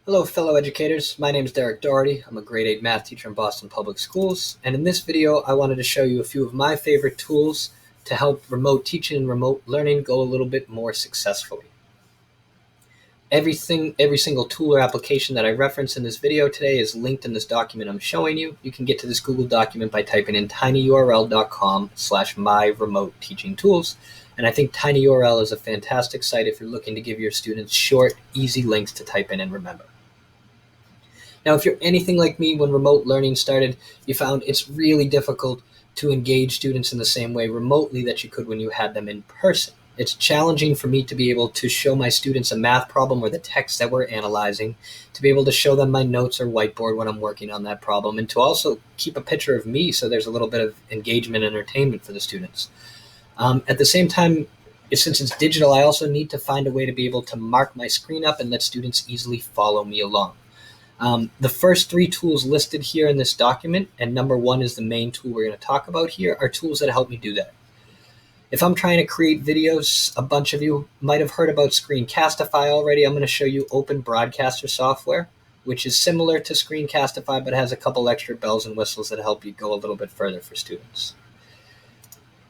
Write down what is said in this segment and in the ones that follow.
Hello, fellow educators. My name is Derek Doherty. I'm a grade 8 math teacher in Boston Public Schools. And in this video, I wanted to show you a few of my favorite tools to help remote teaching and remote learning go a little bit more successfully. Every single tool or application that I reference in this video today is linked in this document I'm showing you. You can get to this Google document by typing in tinyurl.com/myremoteteachingtools. And I think tinyurl is a fantastic site if you're looking to give your students short, easy links to type in and remember. Now, if you're anything like me, when remote learning started, you found it's really difficult to engage students in the same way remotely that you could when you had them in person. It's challenging for me to be able to show my students a math problem or the text that we're analyzing, to be able to show them my notes or whiteboard when I'm working on that problem, and to also keep a picture of me so there's a little bit of engagement and entertainment for the students. At the same time, since it's digital, I also need to find a way to be able to mark my screen up and let students easily follow me along. The first three tools listed here in this document, and number one is the main tool we're going to talk about here, are tools that help me do that. If I'm trying to create videos, a bunch of you might have heard about Screencastify already. I'm going to show you Open Broadcaster software, which is similar to Screencastify, but has a couple extra bells and whistles that help you go a little bit further for students.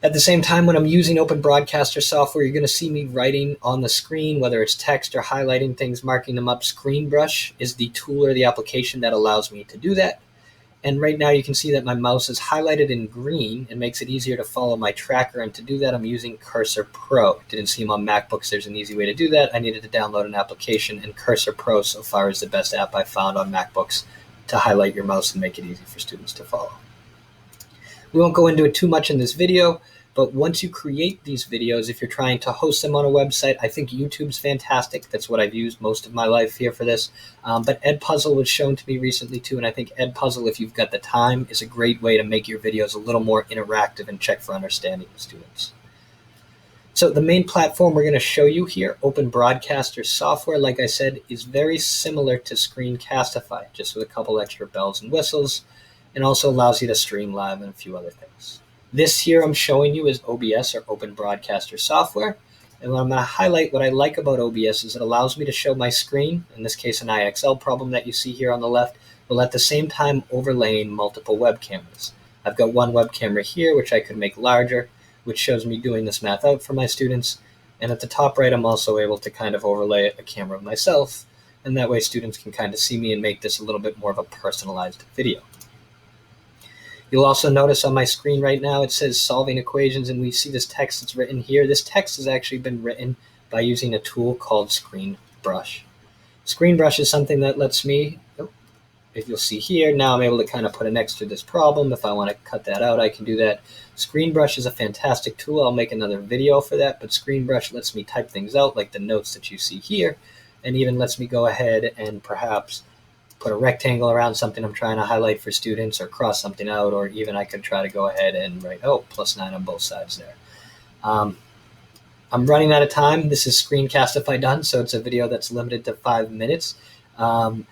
At the same time, when I'm using Open Broadcaster software, you're going to see me writing on the screen, whether it's text or highlighting things, marking them up. ScreenBrush is the tool or the application that allows me to do that. And right now you can see that my mouse is highlighted in green and makes it easier to follow my tracker. And to do that, I'm using Cursor Pro. Didn't see them on MacBooks. There's an easy way to do that. I needed to download an application, and Cursor Pro so far is the best app I found on MacBooks to highlight your mouse and make it easy for students to follow. We won't go into it too much in this video, but once you create these videos, if you're trying to host them on a website, I think YouTube's fantastic. That's what I've used most of my life here for this. But EdPuzzle was shown to me recently too, and I think EdPuzzle, if you've got the time, is a great way to make your videos a little more interactive and check for understanding with students. So the main platform we're going to show you here, Open Broadcaster software, like I said, is very similar to Screencastify, just with a couple extra bells and whistles, and also allows you to stream live and a few other things. This here I'm showing you is OBS, or Open Broadcaster software. And I'm going to highlight what I like about OBS is it allows me to show my screen, in this case an IXL problem that you see here on the left, while at the same time overlaying multiple web cameras. I've got one web camera here, which I could make larger, which shows me doing this math out for my students. And at the top right, I'm also able to kind of overlay a camera of myself. And that way students can kind of see me and make this a little bit more of a personalized video. You'll also notice on my screen right now, it says solving equations, and we see this text that's written here. This text has actually been written by using a tool called ScreenBrush. ScreenBrush is something that lets me, if you'll see here, now I'm able to kind of put it next to this problem. If I want to cut that out, I can do that. ScreenBrush is a fantastic tool. I'll make another video for that, but ScreenBrush lets me type things out like the notes that you see here, and even lets me go ahead and perhaps put a rectangle around something I'm trying to highlight for students, or cross something out, or even I could try to go ahead and write, +9 on both sides there. I'm running out of time. This is Screencastify done, so it's a video that's limited to 5 minutes. I'm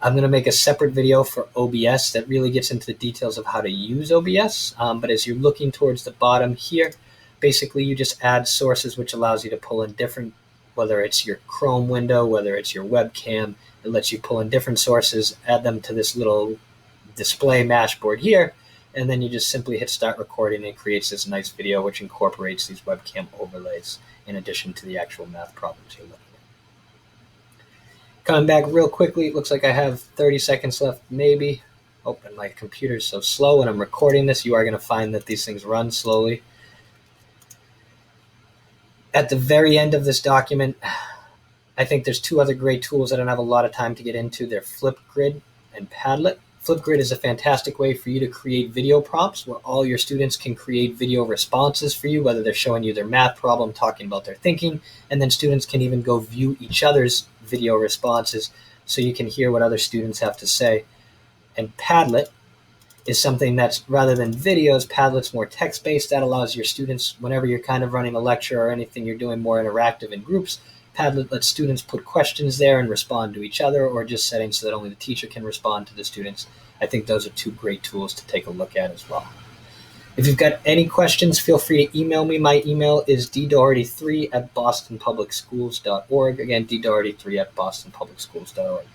going to make a separate video for OBS that really gets into the details of how to use OBS. But as you're looking towards the bottom here, basically you just add sources, which allows you to pull in different, whether it's your Chrome window, whether it's your webcam. It lets you pull in different sources, add them to this little display dashboard here, and then you just simply hit start recording, and it creates this nice video which incorporates these webcam overlays in addition to the actual math problems you're looking at. Coming back real quickly, it looks like I have 30 seconds left, maybe. And my computer's so slow when I'm recording this. You are going to find that these things run slowly. At the very end of this document, I think there's two other great tools. I don't have a lot of time to get into. They're Flipgrid and Padlet. Flipgrid is a fantastic way for you to create video prompts where all your students can create video responses for you, whether they're showing you their math problem, talking about their thinking, and then students can even go view each other's video responses so you can hear what other students have to say. And Padlet is something that's, rather than videos, Padlet's more text-based. That allows your students, whenever you're kind of running a lecture or anything you're doing more interactive in groups, Padlet lets students put questions there and respond to each other, or just settings so that only the teacher can respond to the students. I think those are two great tools to take a look at as well. If you've got any questions, feel free to email me. My email is ddoherty3@bostonpublicschools.org. Again, ddoherty3@bostonpublicschools.org.